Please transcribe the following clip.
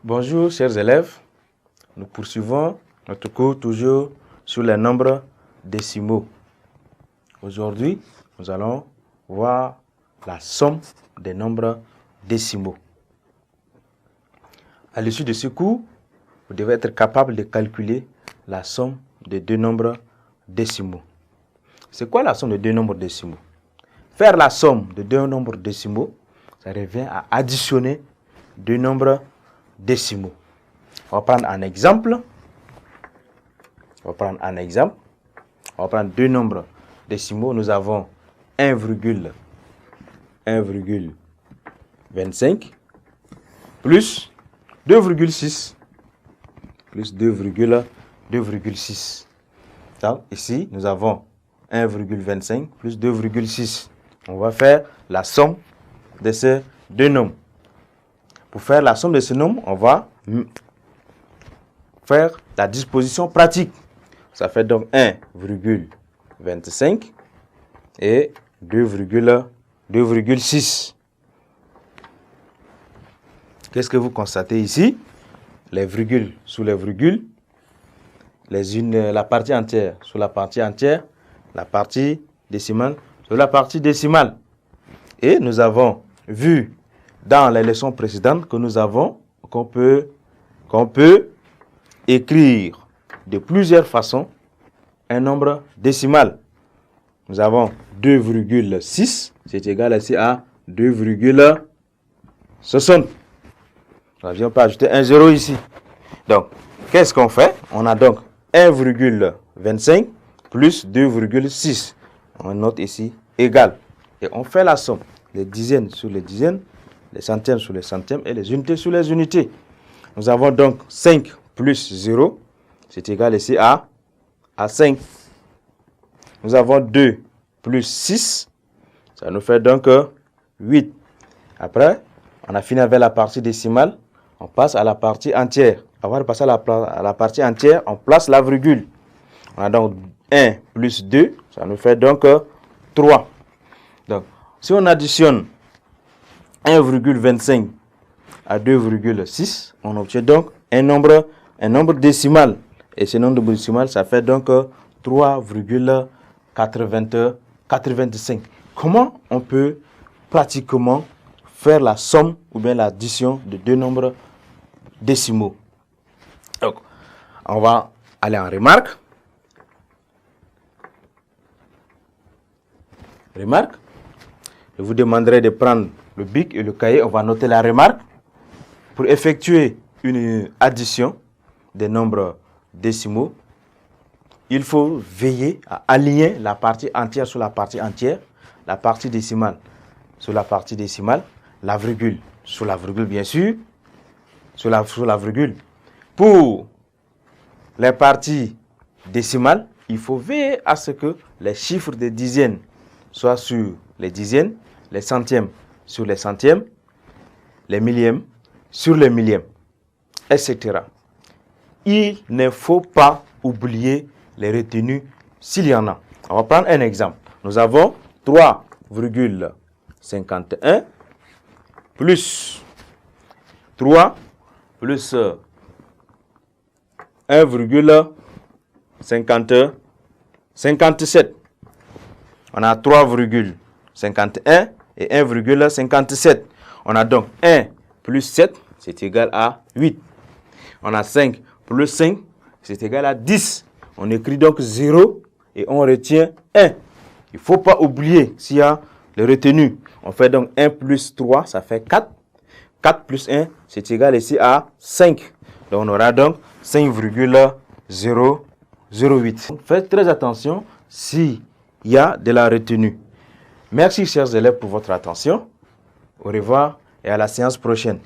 Bonjour chers élèves, nous poursuivons notre cours toujours sur les nombres décimaux. Aujourd'hui, nous allons voir la somme des nombres décimaux. À l'issue de ce cours, vous devez être capable de calculer la somme de deux nombres décimaux. C'est quoi la somme de deux nombres décimaux? Faire la somme de deux nombres décimaux, ça revient à additionner deux nombres décimaux. On va prendre un exemple. On va prendre deux nombres décimaux. Nous avons 1,25 plus 2,6 plus 2,6. Donc ici, nous avons 1,25 plus 2,6. On va faire la somme de ces deux nombres. Pour faire la somme de ces nombres, on va faire la disposition pratique. Ça fait donc 1,25 et 2,6. Qu'est-ce que vous constatez ici? Les virgules sous les virgules, la partie entière sous la partie entière, la partie décimale sur la partie décimale. Et nous avons vu dans les leçons précédentes qu'on peut écrire de plusieurs façons un nombre décimal. Nous avons 2,6, c'est égal ici à 2,60. Nous n'avions pas ajouté un 0 ici. Donc, qu'est-ce qu'on fait? On a donc 1,25 plus 2,6. On note ici égal. Et on fait la somme. Les dizaines sur les dizaines, les centièmes sur les centièmes et les unités sur les unités. Nous avons donc 5 plus 0, c'est égal ici à 5. Nous avons 2 plus 6, ça nous fait donc 8. Après, on a fini avec la partie décimale, on passe à la partie entière. Avant de passer à la partie entière, on place la virgule. On a donc 1 plus 2, ça nous fait donc 3. Donc, si on additionne 1,25 à 2,6, on obtient donc un nombre décimal. Et ce nombre décimal, ça fait donc 3,85. Comment on peut pratiquement faire la somme ou bien l'addition de deux nombres décimaux? Donc, on va aller en remarque. Remarque. Je vous demanderai de prendre le bic et le cahier. On va noter la remarque. Pour effectuer une addition des nombres décimaux, il faut veiller à aligner la partie entière sur la partie entière, la partie décimale sur la partie décimale, la virgule sur la virgule, bien sûr, sur la virgule. Pour les parties décimales, il faut veiller à ce que les chiffres des dizaines soient sur les dizaines, les centièmes sur les centièmes, les millièmes sur les millièmes, etc. Il ne faut pas oublier les retenues s'il y en a. On va prendre un exemple. Nous avons 3,51 plus 3 plus 1,57. On a 3,51 et 1,57. On a donc 1 plus 7, c'est égal à 8. On a 5 plus 5, c'est égal à 10. On écrit donc 0 et on retient 1. Il ne faut pas oublier s'il y a les retenues. On fait donc 1 plus 3, ça fait 4. 4 plus 1, c'est égal ici à 5. Donc on aura donc 5,008. Faites très attention s'il y a de la retenue. Merci chers élèves pour votre attention. Au revoir et à la séance prochaine.